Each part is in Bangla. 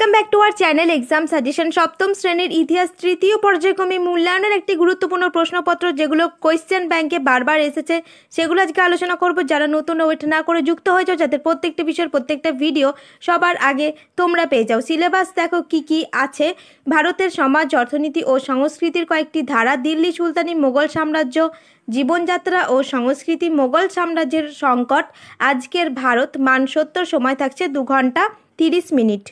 Welcome back to our channel exam suggestion. সপ্তম শ্রেণীর ইতিহাস তৃতীয় পর্যায়ক্রমে মূল্যায়নের একটি গুরুত্বপূর্ণ প্রশ্নপত্র যেগুলো কোয়েশ্চেন ব্যাংকে বারবার এসেছে সেগুলো আজকে আলোচনা করব। যারা নতুন ওয়েট না করে যুক্ত হয়ে যাও, যাদের প্রত্যেকটা বিষয়ের প্রত্যেকটা ভিডিও সবার আগে তোমরা পেয়ে যাও। সিলেবাস দেখো কি কি আছে। ভারতের সমাজ, অর্থনীতি ও সংস্কৃতির কয়েকটি ধারা, দিল্লি সুলতানি, মোগল সাম্রাজ্য, জীবনযাত্রা ও সংস্কৃতি, মোগল সাম্রাজ্যের সংকট, আজকের ভারত, মান 70, সময় থাকছে 2 ঘন্টা 30 মিনিট।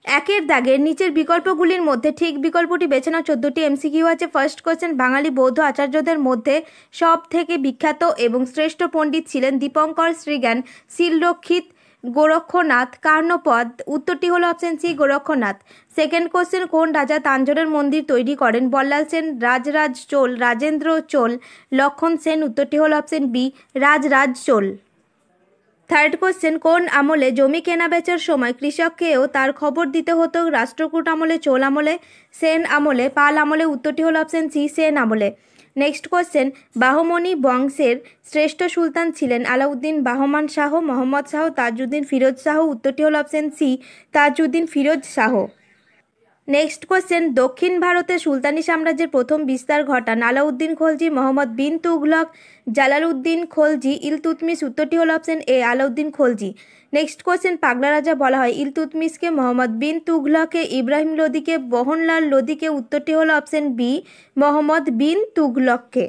একের দাগের নিচের বিকল্পগুলির মধ্যে ঠিক বিকল্পটি বেছে নাও। 14টি এমসিকিউ আছে। ফার্স্ট কোয়েশ্চেন, বাঙালি বৌদ্ধ আচার্যদের মধ্যে সব থেকে বিখ্যাত এবং শ্রেষ্ঠ পণ্ডিত ছিলেন দীপঙ্কর, শ্রীজ্ঞান, শিলরক্ষিত, গোরক্ষনাথ, কর্ণপদ? উত্তরটি হলো option C, Gorakshanath. Second question, কোন রাজা তাঞ্জোরের মন্দির তৈরি করেন? বল্লাল সেন, রাজরাজ চোল, রাজেন্দ্র চোল, লক্ষণ সেন? উত্তরটি হলো option B, Rajaraja Chola. Third question, কোন আমলে জমি কেনাবেচার সময় কৃষককেও তার খবর দিতে হতো? রাষ্ট্রকূট আমলে, চোল আমলে, সেন আমলে, পাল আমলে? উত্তরটি হলো অপশন সি, সেন আমলে। নেক্সট কোয়েশ্চেন, বাহমনি বংশের শ্রেষ্ঠ সুলতান ছিলেন? আলাউদ্দিন, বাহমান শাহ, মোহাম্মদ শাহ, তাজউদ্দিন ফিরোজ শাহ? উত্তরটি হলো option C, Tajuddin Firoz Shah. Next question, দক্ষিণ ভারতে সুলতানি সাম্রাজ্যের প্রথম বিস্তার ঘটান? আলাউদ্দিন খলজি, মোহাম্মদ বিন তুগলক, জালালউদ্দিন খলজি, ইলতুৎমিশ? উত্তরটি হলো option A, Alauddin Khalji. Next question, পাগলা রাজা বলা হয় ইলতুৎমিশকে, মোহাম্মদ বিন তুগলককে, ইব্রাহিম লোদিকে, বহনলাল লোদিকে? উত্তরটি হলো অপশন বি, মোহাম্মদ বিন তুগলককে।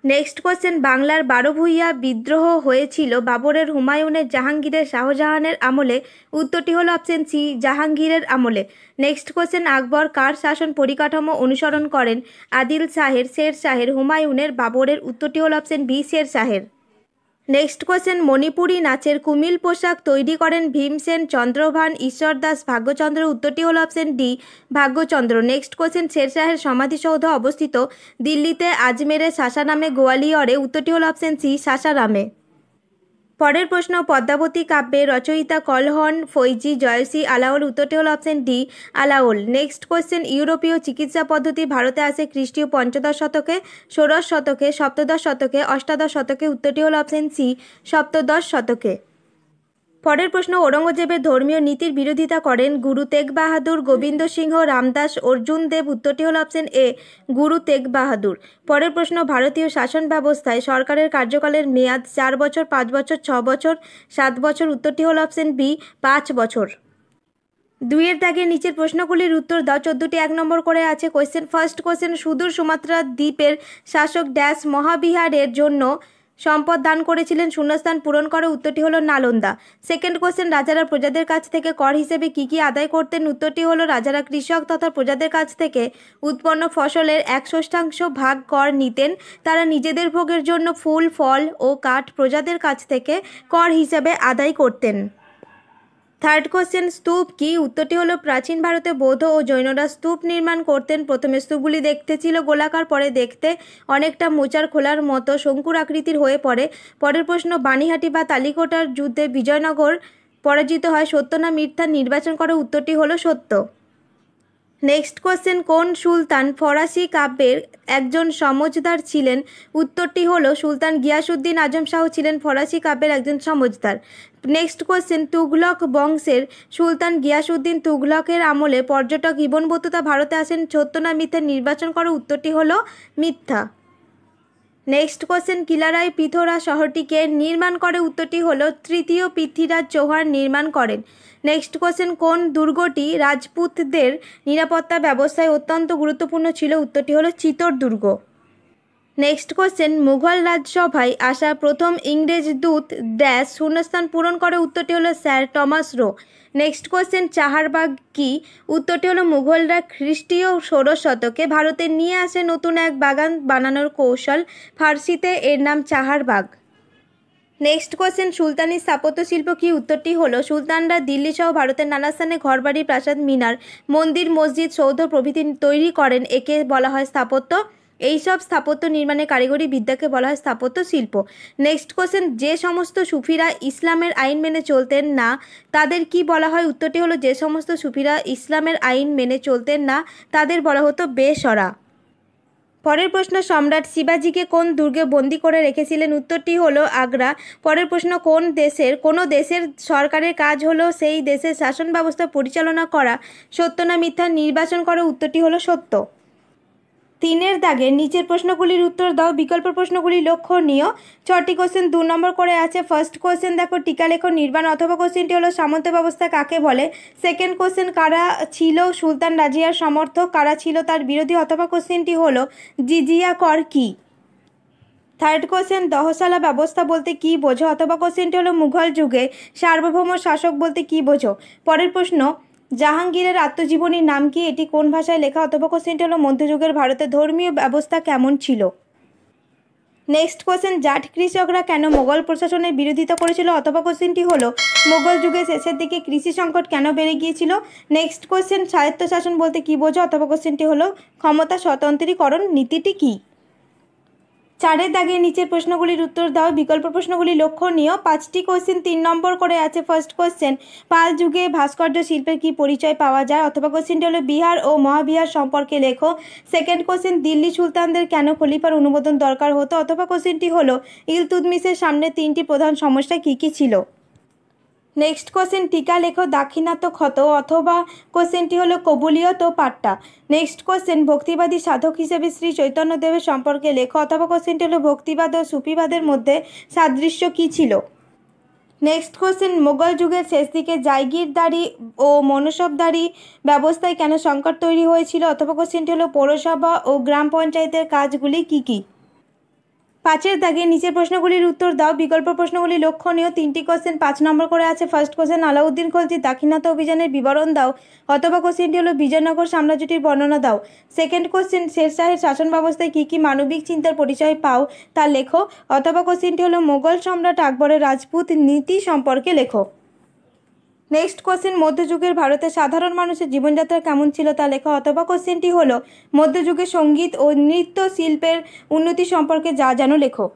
নেক্সট কোয়েশ্চেন, বাংলার 12 ভূঁইয়া বিদ্রোহ হয়েছিল বাবরের, হুমায়ুনের, জাহাঙ্গীরের, শাহজাহানের আমলে? উত্তরটি হলো অপশন সি, জাহাঙ্গীরের আমলে। নেক্সট কোয়েশ্চেন, আকবর কার শাসন পরিকাঠামো অনুসরণ করেন? আদিল শাহের, শের শাহের, হুমায়ুনের, বাবরের? উত্তরটি হলো অপশন বি, শের শাহের। নেক্সট কোয়েশ্চেন, মণিপুরী নাচের কুমিল পোশাক তৈরি করেন ভীমসেন, চন্দ্রভান, ঈশ্বর দাস, ভাগ্যচন্দ্র? উত্তরটি হলো অপশন ডি, ভাগ্যচন্দ্র। নেক্সট কোয়েশ্চেন, শেরশাহের সমাধিসৌধ অবস্থিত দিল্লিতে, আজমেরে, সাসারামে, গোয়ালিয়রে? উত্তরটি হলো অপশন সি, সাসারামে। পরের প্রশ্ন, পদ্মাবতী কাব্যের রচয়িতা কলহন, ফৈজি, জয়সী, আলাওল? উত্তরটি হলো option D, Alaol. Next question, ইউরোপীয় চিকিৎসা পদ্ধতি ভারতে আসে খ্রিস্টীয় 15 শতকে, 16 শতকে, সপ্তদশ শতকে, অষ্টাদশ শতকে? উত্তরটি হলো অপশন সি, সপ্তদশ শতকে। পরের প্রশ্ন, ঔরঙ্গজেবের ধর্মীয় নীতির বিরোধিতা করেন গুরু তেগ বাহাদুর, গোবিন্দ সিংহ, রামদাস, অর্জুন দেব? উত্তরটি হলো অপশন এ, গুরু তেগ বাহাদুর। পরের প্রশ্ন, ভারতীয় শাসন ব্যবস্থায় সরকারের কার্যকালের মেয়াদ 4 বছর, 5 বছর, 6 বছর, 7 বছর? উত্তরটি হলো অপশন বি, 5 বছর। 2-এর দাগের নিচের প্রশ্নগুলির উত্তর দাও। 14টি 1 নম্বর করে আছে। কোয়েশ্চেন, ফার্স্ট কোয়েশ্চেন, সুদূর সুমাত্রা দ্বীপের শাসক ড্যাশ মহাবিহারের জন্য সম্পদ দান করেছিলেন? শূন্যস্থান পূরণ করো। উত্তরটি হলো নালন্দা। সেকেন্ড কোয়েশ্চেন, রাজারা প্রজাদের কাছ থেকে কর হিসেবে কি কি আদায় করতেন? উত্তরটি হলো রাজারা কৃষক তথা প্রজাদের কাছ থেকে উৎপন্ন ফসলের 1/6 ভাগ কর নিতেন। তারা নিজেদের ভোগের জন্য ফুল, ফল ও কাঠ প্রজাদের কাছ থেকে কর হিসেবে আদায় করতেন। থার্ড কোয়েশ্চেন, স্তূপ কি? উত্তরটি হলো প্রাচীন ভারতে বৌদ্ধ ও জৈনরা স্তূপ নির্মাণ করতেন। প্রথমে স্তূপগুলি দেখতে ছিল গোলাকার, পরে দেখতে অনেকটা মোচার খোলার মতো শঙ্কুর আকৃতির হয়ে পড়ে। পরের প্রশ্ন, বানিহাটি বা তালিকোটার যুদ্ধে বিজয়নগর পরাজিত হয়, সত্য না মিথ্যা? নির্বাচন করো। উত্তরটি হলো সত্য। নেক্সট কোয়েশ্চেন, কোন সুলতান ফরাসি কাব্যের একজন সমজদার ছিলেন? উত্তরটি হলো সুলতান গিয়াসউদ্দিন আজম শাহ ছিলেন ফরাসি কাব্যের একজন সমজদার। নেক্সট কোয়েশ্চেন, তুগলক বংশের সুলতান গিয়াসউদ্দিন তুগলকের আমলে পর্যটক ইবন বতুতা ভারতে আসেন, সত্য না মিথ্যা? নির্বাচন করো। উত্তরটি হলো মিথ্যা। নেক্সট কোয়েশ্চেন, কিলারাই পিথোরা শহরটিকে নির্মাণ করে? উত্তরটি হলো তৃতীয় পৃথ্বীরাজ চৌহান নির্মাণ করেন। নেক্সট কোয়েশ্চেন, কোন দুর্গটি রাজপুতদের নিরাপত্তা ব্যবস্থায় অত্যন্ত গুরুত্বপূর্ণ ছিল? উত্তরটি হলো চিতোর দুর্গ। নেক্সট কোয়েশ্চেন, মুঘল রাজসভায় আসা প্রথম ইংরেজ দূত ড্যাশ শূন্যস্থান পূরণ করে? উত্তরটি হলো sir Thomas Roe. Next question, Chaharbagh কি? উত্তরটি হলো মুঘলরা খ্রিস্টীয় 16 শতকে ভারতে নিয়ে আসে নতুন এক বাগান বানানোর কৌশল। ফার্সিতে এর নাম চাহারবাগ। নেক্সট কোয়েশ্চেন, সুলতানি স্থাপত্য শিল্প কি? উত্তরটি হলো সুলতানরা দিল্লি সহ ভারতের নানা স্থানে ঘরবাড়ি, প্রাসাদ, মিনার, মন্দির, মসজিদ, সৌধ প্রভৃতি তৈরি করেন। একে বলা হয় স্থাপত্য। এইসব স্থাপত্য নির্মাণে কারিগরি বিদ্যাকে বলা হয় স্থাপত্য শিল্প। নেক্সট কোয়েশ্চেন, যে সমস্ত সুফিরা ইসলামের আইন মেনে চলতেন না তাদের কি বলা হয়? উত্তরটি হলো যে সমস্ত সুফিরা ইসলামের আইন মেনে চলতেন না তাদের বলা হতো বেশরা। পরের প্রশ্ন, সম্রাট শিবাজিকে কোন দুর্গে বন্দী করে রেখেছিলেন? উত্তরটি হলো আগ্রা। পরের প্রশ্ন, কোনো দেশের সরকারের কাজ হলো সেই দেশের শাসন ব্যবস্থা পরিচালনা করা? সত্য না মিথ্যা নির্বাচন করো। উত্তরটি হলো সত্য। 3-এর দাগের নিচের প্রশ্নগুলির উত্তর দাও। বিকল্প প্রশ্নগুলি লক্ষণীয়। 6টি কোশ্চেন 2 নম্বর করে আছে। ফার্স্ট কোশ্চেন দেখো, টিকা লেখো নির্বাণ, অথবা কোশ্চেনটি হলো সামন্ত ব্যবস্থা কাকে বলে? সেকেন্ড কোশ্চেন, কারা ছিল সুলতান রাজিয়ার সমর্থক, কারা ছিল তার বিরোধী, অথবা কোশ্চেনটি হলো জিজিয়া কর কি? থার্ড কোশ্চেন, দহসালা ব্যবস্থা বলতে কি বোঝো? অথবা কোশ্চেনটি হলো মুঘল যুগে সার্বভৌম শাসক বলতে কি বোঝো? পরের প্রশ্ন, জাহাঙ্গীরের আত্মজীবনীর নাম কি? এটি কোন ভাষায় লেখা? অথবা কোশ্চেনটি হলো মধ্যযুগের ভারতের ধর্মীয় ব্যবস্থা কেমন ছিল? নেক্সট কোশ্চেন, জাট কৃষকরা কেন মোগল প্রশাসনের বিরোধিতা করেছিল? অথবা কোশ্চেনটি হলো মোগল যুগের শেষের দিকে কৃষি সংকট কেন বেড়ে গিয়েছিল? নেক্সট কোশ্চেন, স্বায়ত্তশাসন বলতে কি বোঝো? অথবা কোশ্চেনটি হলো ক্ষমতা স্বতন্ত্রীকরণ নীতিটি কি? 4-এর দাগের নিচের প্রশ্নগুলির উত্তর দাও। বিকল্প প্রশ্নগুলি লক্ষণীয়। 5টি কোশ্চেন 3 নম্বর করে আছে। ফার্স্ট কোশ্চেন, পাল যুগে ভাস্কর্য শিল্পের কি পরিচয় পাওয়া যায়? অথবা কোশ্চেনটি হলো বিহার ও মহাবিহার সম্পর্কে লেখো। সেকেন্ড কোশ্চেন, দিল্লি সুলতানদের কেন খলিফার অনুমোদন দরকার হতো? অথবা কোশ্চেনটি হলো ইলতুৎমিশের সামনে 3টি প্রধান সমস্যা কি কি ছিল? নেক্সট কোশ্চেন, টিকা লেখো দাক্ষিণাত্য ক্ষত, অথবা কোশ্চেনটি হলো কবুলিয়ত ও পাট্টা। নেক্সট কোশ্চেন, ভক্তিবাদী সাধক হিসেবে শ্রী চৈতন্যদেবের সম্পর্কে লেখো। অথবা কোশ্চেনটি হলো ভক্তিবাদ ও সুফিবাদের মধ্যে সাদৃশ্য কী ছিল? নেক্সট কোশ্চেন, মোগল যুগের শেষ দিকে জায়গিরদারি ও মনসবদারি ব্যবস্থায় কেন সংকট তৈরি হয়েছিল? অথবা কোশ্চেনটি হলো পৌরসভা ও গ্রাম পঞ্চায়েতের কাজগুলি কি কি? 5-এর দাগে নিচের প্রশ্নগুলির উত্তর দাও। বিকল্প প্রশ্নগুলি লক্ষণীয়। 3টি কোশ্চেন 5 নম্বর করে আছে। ফার্স্ট কোশ্চেন, আলাউদ্দিন খলজির দাক্ষিণাত্য অভিযানের বিবরণ দাও। অথবা কোশ্চেনটি হলো বিজয়নগর সাম্রাজ্যটির বর্ণনা দাও। সেকেন্ড কোশ্চেন, শেরশাহের শাসন ব্যবস্থায় কী কী মানবিক চিন্তার পরিচয় পাও তা লেখো। অথবা কোশ্চেনটি হলো মোগল সম্রাট আকবরের রাজপুত নীতি সম্পর্কে লেখো। নেক্সট কোশ্চেন, মধ্যযুগের ভারতের সাধারণ মানুষের জীবনযাত্রা কেমন ছিল তা লেখা। অথবা কোশ্চেনটি হলো মধ্যযুগের সঙ্গীত ও নৃত্য শিল্পের উন্নতি সম্পর্কে যা জানো লেখো।